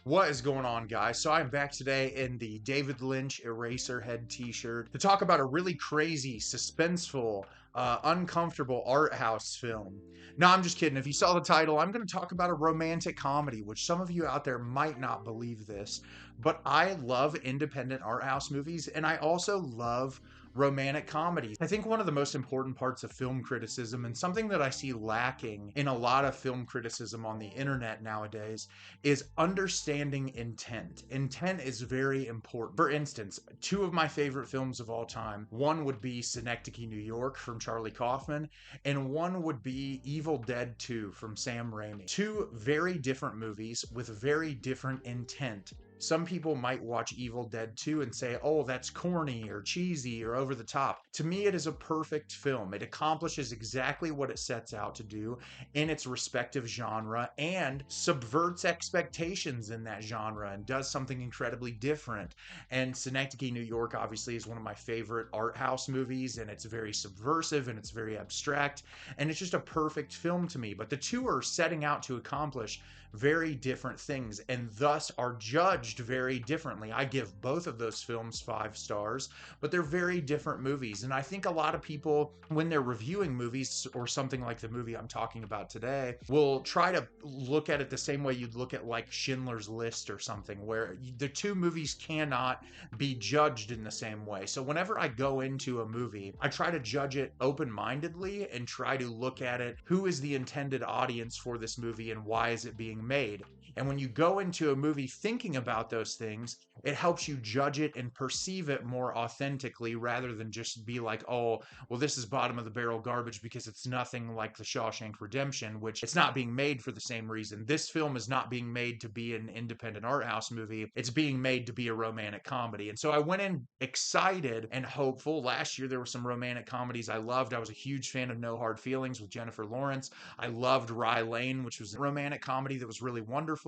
What is going on, guys? So I'm back today in the David Lynch Eraserhead t-shirt to talk about a really crazy, suspenseful, uncomfortable art house film. No, I'm just kidding. If you saw the title, I'm going to talk about a romantic comedy, which some of you out there might not believe this, but I love independent art house movies, and I also love romantic comedies. I think one of the most important parts of film criticism, and something that I see lacking in a lot of film criticism on the internet nowadays, is understanding intent. Intent is very important. For instance, two of my favorite films of all time, one would be Synecdoche, New York from Charlie Kaufman, and one would be Evil Dead 2 from Sam Raimi. Two very different movies with very different intent. Some people might watch Evil Dead 2 and say, oh, that's corny or cheesy or over the top. To me, it is a perfect film. It accomplishes exactly what it sets out to do in its respective genre and subverts expectations in that genre and does something incredibly different. And Synecdoche, New York, obviously, is one of my favorite art house movies, and it's very subversive and it's very abstract, and it's just a perfect film to me. But the two are setting out to accomplish very different things and thus are judged very differently. I give both of those films 5 stars, but they're very different movies. And I think a lot of people, when they're reviewing movies or something like the movie I'm talking about today, will try to look at it the same way you'd look at like Schindler's List or something, where the two movies cannot be judged in the same way. So whenever I go into a movie, I try to judge it open-mindedly and try to look at it, who is the intended audience for this movie and why is it being made? And when you go into a movie thinking about those things, it helps you judge it and perceive it more authentically rather than just be like, oh, well, this is bottom of the barrel garbage because it's nothing like The Shawshank Redemption, which it's not being made for the same reason. This film is not being made to be an independent art house movie. It's being made to be a romantic comedy. And so I went in excited and hopeful. Last year, there were some romantic comedies I loved. I was a huge fan of No Hard Feelings with Jennifer Lawrence. I loved Rye Lane, which was a romantic comedy that was really wonderful.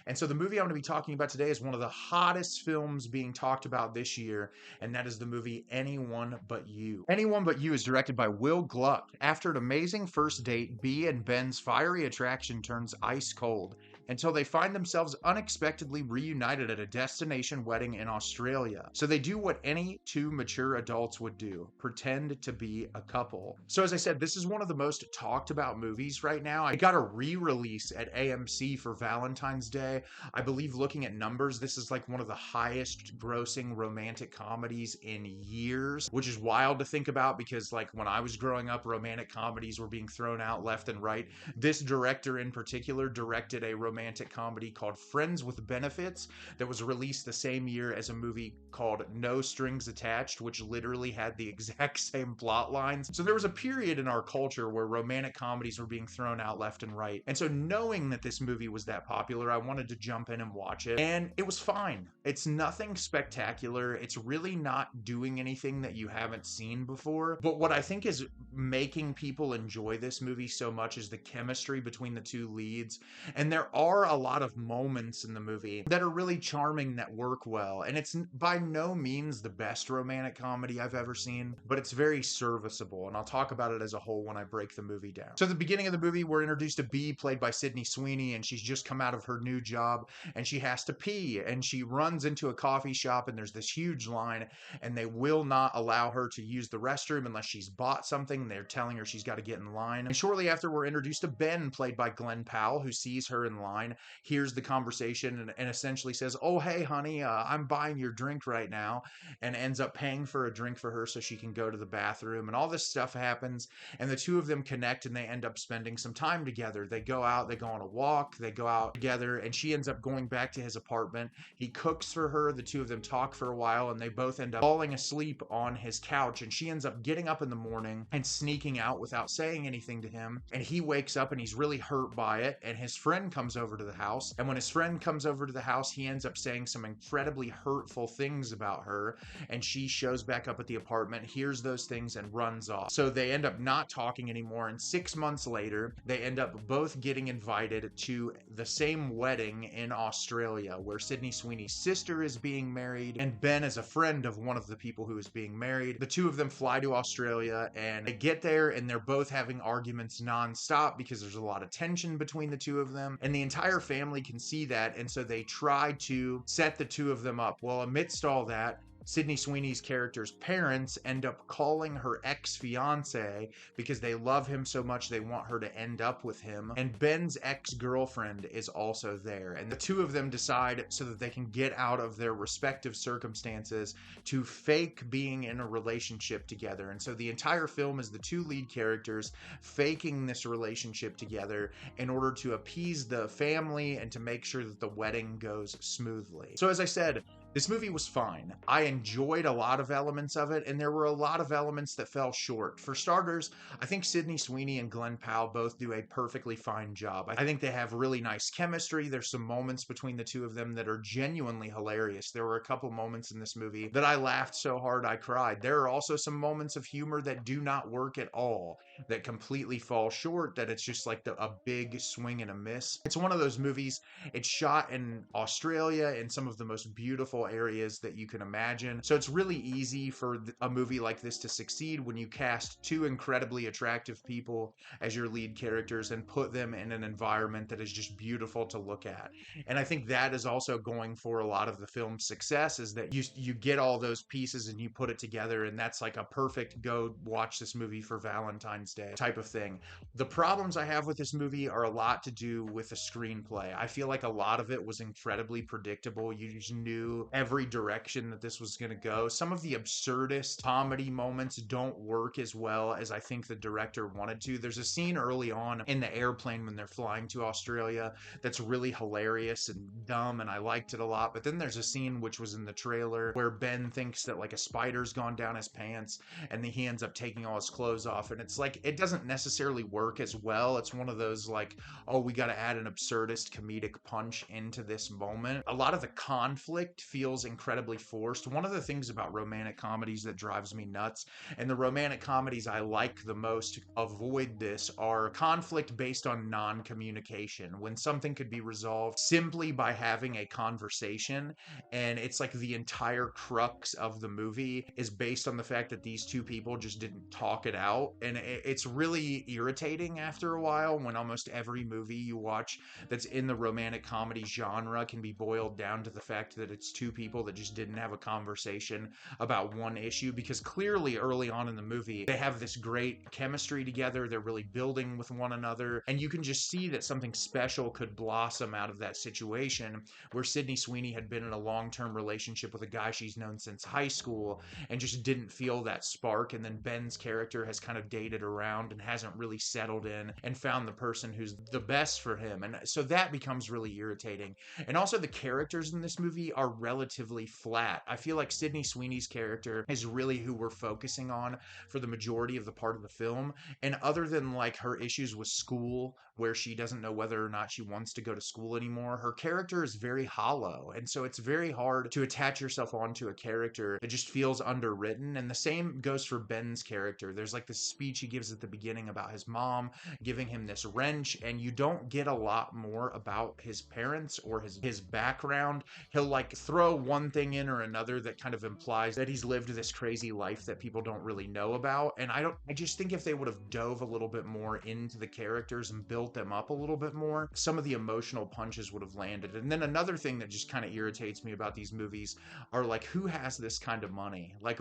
And so the movie I'm going to be talking about today is one of the hottest films being talked about this year, and that is the movie Anyone But You. Anyone But You is directed by Will Gluck. After an amazing first date, Bea and Ben's fiery attraction turns ice cold until they find themselves unexpectedly reunited at a destination wedding in Australia. So they do what any two mature adults would do, pretend to be a couple. So as I said, this is one of the most talked about movies right now. I got a re-release at AMC for Valentine's Day. I believe, looking at numbers, this is like one of the highest grossing romantic comedies in years, which is wild to think about because like when I was growing up, romantic comedies were being thrown out left and right. This director in particular directed a romantic comedy called Friends with Benefits that was released the same year as a movie called No Strings Attached, which literally had the exact same plot lines. So there was a period in our culture where romantic comedies were being thrown out left and right. And so knowing that this movie was that popular, I wanted to jump in and watch it. And it was fine. It's nothing spectacular. It's really not doing anything that you haven't seen before. But what I think is making people enjoy this movie so much is the chemistry between the two leads. And there are a lot of moments in the movie that are really charming, that work well. And it's by no means the best romantic comedy I've ever seen, but it's very serviceable. And I'll talk about it as a whole when I break the movie down. So at the beginning of the movie, we're introduced to Bea, played by Sydney Sweeney, and she's just come out of her new job and she has to pee. And she runs into a coffee shop and there's this huge line and they will not allow her to use the restroom unless she's bought something. They're telling her she's got to get in line. And shortly after, we're introduced to Ben, played by Glen Powell, who sees her in line, hears the conversation, and essentially says, oh, hey, honey, I'm buying your drink right now, and ends up paying for a drink for her so she can go to the bathroom. And all this stuff happens, and the two of them connect, and they end up spending some time together. They go out, they go on a walk, they go out together, and she ends up going back to his apartment. He cooks for her, the two of them talk for a while, and they both end up falling asleep on his couch, and she ends up getting up in the morning and sneaking out without saying anything to him. And he wakes up and he's really hurt by it, and his friend comes over to the house. And when his friend comes over to the house, he ends up saying some incredibly hurtful things about her, and she shows back up at the apartment, hears those things, and runs off. So they end up not talking anymore, and 6 months later, they end up both getting invited to the same wedding in Australia, where Sydney Sweeney's sister is being married, and Ben is a friend of one of the people who is being married. The two of them fly to Australia, and they get there, and they're both having arguments nonstop because there's a lot of tension between the two of them, and the entire family can see that, and so they try to set the two of them up. Well, amidst all that, Sydney Sweeney's character's parents end up calling her ex-fiance because they love him so much they want her to end up with him. And Ben's ex-girlfriend is also there. And the two of them decide, so that they can get out of their respective circumstances, to fake being in a relationship together. And so the entire film is the two lead characters faking this relationship together in order to appease the family and to make sure that the wedding goes smoothly. So as I said, this movie was fine. I enjoyed a lot of elements of it, and there were a lot of elements that fell short. For starters, I think Sydney Sweeney and Glen Powell both do a perfectly fine job. I think they have really nice chemistry. There's some moments between the two of them that are genuinely hilarious. There were a couple moments in this movie that I laughed so hard I cried. There are also some moments of humor that do not work at all, that completely fall short, that it's just like a big swing and a miss. It's one of those movies, it's shot in Australia in some of the most beautiful areas that you can imagine. So it's really easy for a movie like this to succeed when you cast two incredibly attractive people as your lead characters and put them in an environment that is just beautiful to look at. And I think that is also going for a lot of the film's success, is that you get all those pieces and you put it together, and that's like a perfect go watch this movie for Valentine's Day type of thing. The problems I have with this movie are a lot to do with the screenplay. I feel like a lot of it was incredibly predictable. You just knew every direction that this was going to go. Some of the absurdist comedy moments don't work as well as I think the director wanted to. There's a scene early on in the airplane when they're flying to Australia that's really hilarious and dumb, and I liked it a lot. But then there's a scene which was in the trailer where Ben thinks that like a spider's gone down his pants, and then he ends up taking all his clothes off, and it's like it doesn't necessarily work as well. It's one of those like, oh, we got to add an absurdist comedic punch into this moment. A lot of the conflict feels incredibly forced. One of the things about romantic comedies that drives me nuts, and the romantic comedies I like the most avoid this, are conflict based on non-communication. When something could be resolved simply by having a conversation, and it's like the entire crux of the movie is based on the fact that these two people just didn't talk it out. And it's really irritating after a while when almost every movie you watch that's in the romantic comedy genre can be boiled down to the fact that it's two people that just didn't have a conversation about one issue, because clearly early on in the movie they have this great chemistry together, they're really building with one another, and you can just see that something special could blossom out of that situation, where Sydney Sweeney had been in a long-term relationship with a guy she's known since high school and just didn't feel that spark, and then Ben's character has kind of dated around and hasn't really settled in and found the person who's the best for him, and so that becomes really irritating. And also the characters in this movie are relatively flat. I feel like Sydney Sweeney's character is really who we're focusing on for the majority of the part of the film, and other than like her issues with school, where she doesn't know whether or not she wants to go to school anymore, her character is very hollow, and so it's very hard to attach yourself onto a character that just feels underwritten. And the same goes for Ben's character. There's like this speech he gives at the beginning about his mom giving him this wrench, and you don't get a lot more about his parents or his background. He'll like throw one thing in or another that kind of implies that he's lived this crazy life that people don't really know about. And I just think if they would have dove a little bit more into the characters and built them up a little bit more, some of the emotional punches would have landed. And then another thing that just kind of irritates me about these movies are like, who has this kind of money? Like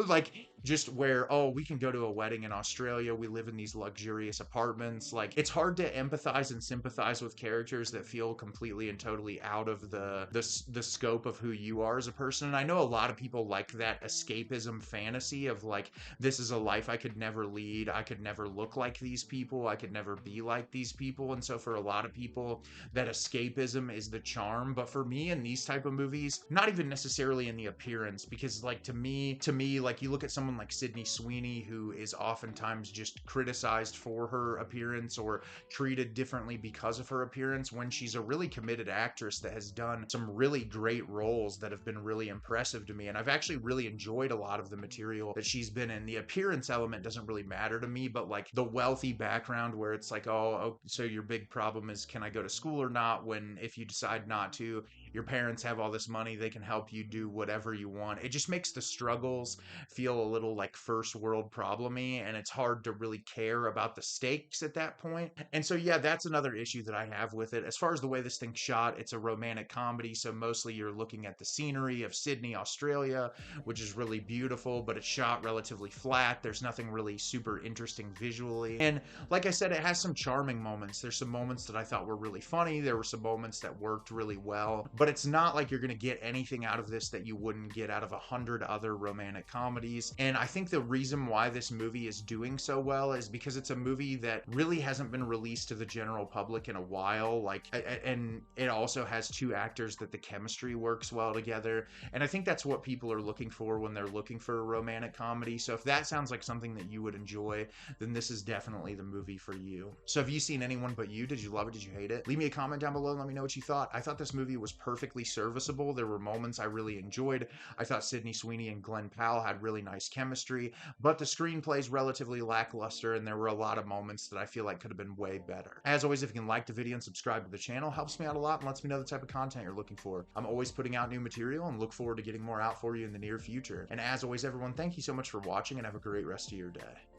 like just where, oh, we can go to a wedding in Australia, we live in these luxurious apartments. Like, it's hard to empathize and sympathize with characters that feel completely and totally out of the scope of who you are as a person. And I know a lot of people like that escapism fantasy of like, this is a life I could never lead, I could never look like these people, I could never be like these people. And so for a lot of people, that escapism is the charm. But for me, in these type of movies, not even necessarily in the appearance, because like to me, like you look at someone like Sydney Sweeney, who is oftentimes just criticized for her appearance or treated differently because of her appearance, when she's a really committed actress that has done some really great roles that have been really impressive to me. And I've actually really enjoyed a lot of the material that she's been in. The appearance element doesn't really matter to me, but like the wealthy background where it's like, oh, so your big problem is, can I go to school or not? When if you decide not to, your parents have all this money, they can help you do whatever you want. It just makes the struggles feel a little like first world problemy, and it's hard to really care about the stakes at that point. And so yeah, that's another issue that I have with it. As far as the way this thing's shot, it's a romantic comedy, so mostly you're looking at the scenery of Sydney, Australia, which is really beautiful, but it's shot relatively flat. There's nothing really super interesting visually. And like I said, it has some charming moments. There's some moments that I thought were really funny. There were some moments that worked really well, but it's not like you're going to get anything out of this that you wouldn't get out of 100 other romantic comedies. And I think the reason why this movie is doing so well is because it's a movie that really hasn't been released to the general public in a while. And it also has two actors that the chemistry works well together. And I think that's what people are looking for when they're looking for a romantic comedy. So if that sounds like something that you would enjoy, then this is definitely the movie for you. So have you seen Anyone But You? Did you love it? Did you hate it? Leave me a comment down below and let me know what you thought. I thought this movie was perfectly serviceable. There were moments I really enjoyed. I thought Sydney Sweeney and Glen Powell had really nice chemistry, but the screenplay is relatively lackluster, and there were a lot of moments that I feel like could have been way better. As always, if you can like the video and subscribe to the channel, helps me out a lot and lets me know the type of content you're looking for. I'm always putting out new material and look forward to getting more out for you in the near future. And as always, everyone, thank you so much for watching and have a great rest of your day.